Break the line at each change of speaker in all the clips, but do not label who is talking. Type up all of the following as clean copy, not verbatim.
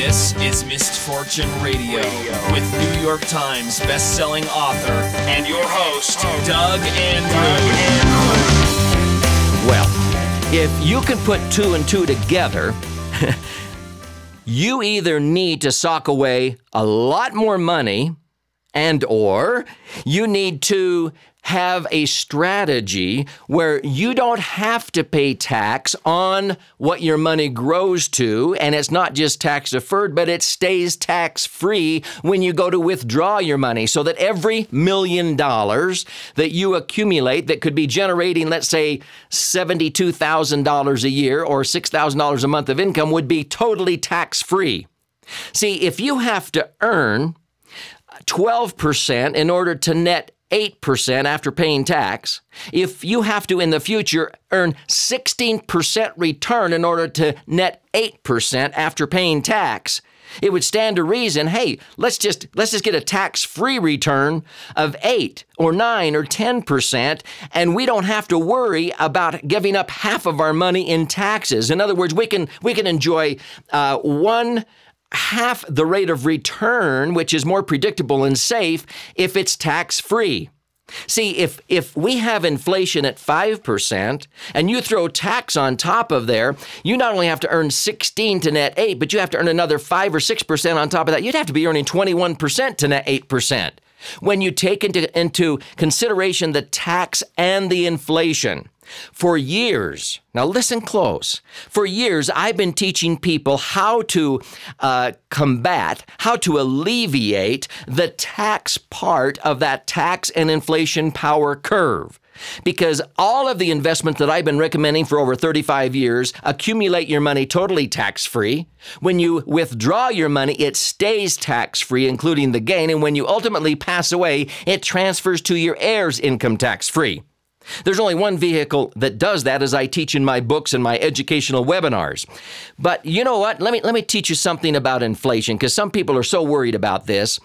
This is Misfortune Radio with New York Times best-selling author and your host, Doug Andrew.
Well, if you can put two and two together, you either need to sock away a lot more money and/or you need to have a strategy where you don't have to pay tax on what your money grows to, and it's not just tax deferred, but it stays tax-free when you go to withdraw your money, so that every $1 million that you accumulate that could be generating, let's say, $72,000 a year or $6,000 a month of income would be totally tax-free. See, if you have to earn 12% in order to net 8% after paying tax, if you have to in the future earn 16% return in order to net 8% after paying tax, it would stand to reason, hey, let's just get a tax-free return of 8 or 9 or 10%, and we don't have to worry about giving up half of our money in taxes. In other words, we can enjoy one half the rate of return, which is more predictable and safe if it's tax-free. See, if we have inflation at 5% and you throw tax on top of there, you not only have to earn 16 to net 8, but you have to earn another 5 or 6% on top of that. You'd have to be earning 21% to net 8%. When you take into consideration the tax and the inflation. For years, now listen close, for years I've been teaching people how to combat, how to alleviate the tax part of that tax and inflation power curve. Because all of the investments that I've been recommending for over 35 years accumulate your money totally tax-free. When you withdraw your money, it stays tax-free, including the gain. And when you ultimately pass away, it transfers to your heirs income tax-free. There's only one vehicle that does that, as I teach in my books and my educational webinars. But you know what? Let me teach you something about inflation, because some people are so worried about this.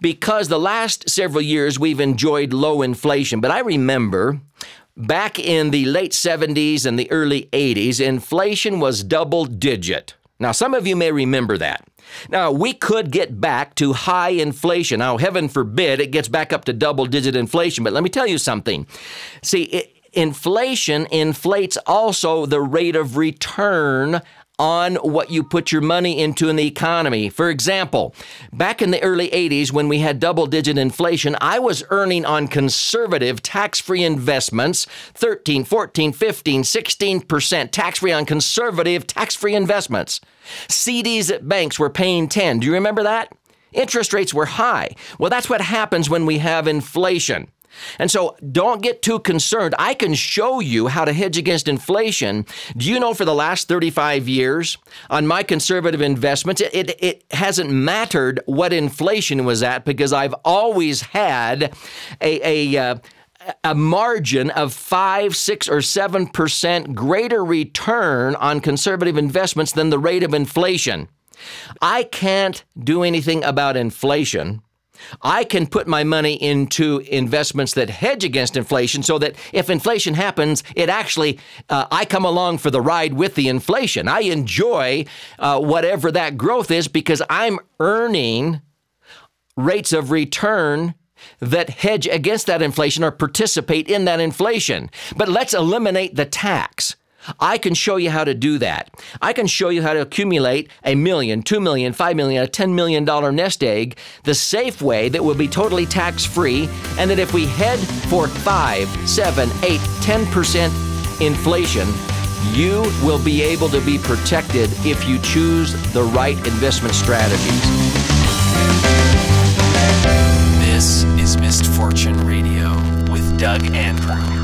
Because the last several years we've enjoyed low inflation. But I remember back in the late 70s and the early 80s, inflation was double digit. Now, some of you may remember that. Now, we could get back to high inflation. Now, heaven forbid it gets back up to double-digit inflation. But let me tell you something. See, inflation inflates also the rate of return on what you put your money into in the economy. For example, back in the early 80s when we had double-digit inflation, I was earning on conservative tax-free investments 13, 14, 15, 16% tax-free on conservative tax-free investments. CDs at banks were paying 10. Do you remember that? Interest rates were high. Well, that's what happens when we have inflation. And so don't get too concerned. I can show you how to hedge against inflation. Do you know for the last 35 years on my conservative investments, it hasn't mattered what inflation was at, because I've always had a margin of 5, 6, or 7% greater return on conservative investments than the rate of inflation. I can't do anything about inflation. I can put my money into investments that hedge against inflation so that if inflation happens, it actually, I come along for the ride with the inflation. I enjoy whatever that growth is because I'm earning rates of return that hedge against that inflation or participate in that inflation. But let's eliminate the tax. I can show you how to do that. I can show you how to accumulate $1 million, $2 million, $5 million, a $10 million nest egg the safe way that will be totally tax-free, and that if we head for 5, 7, 8, 10% inflation, you will be able to be protected if you choose the right investment strategies.
This is Misfortune Radio with Doug Andrew.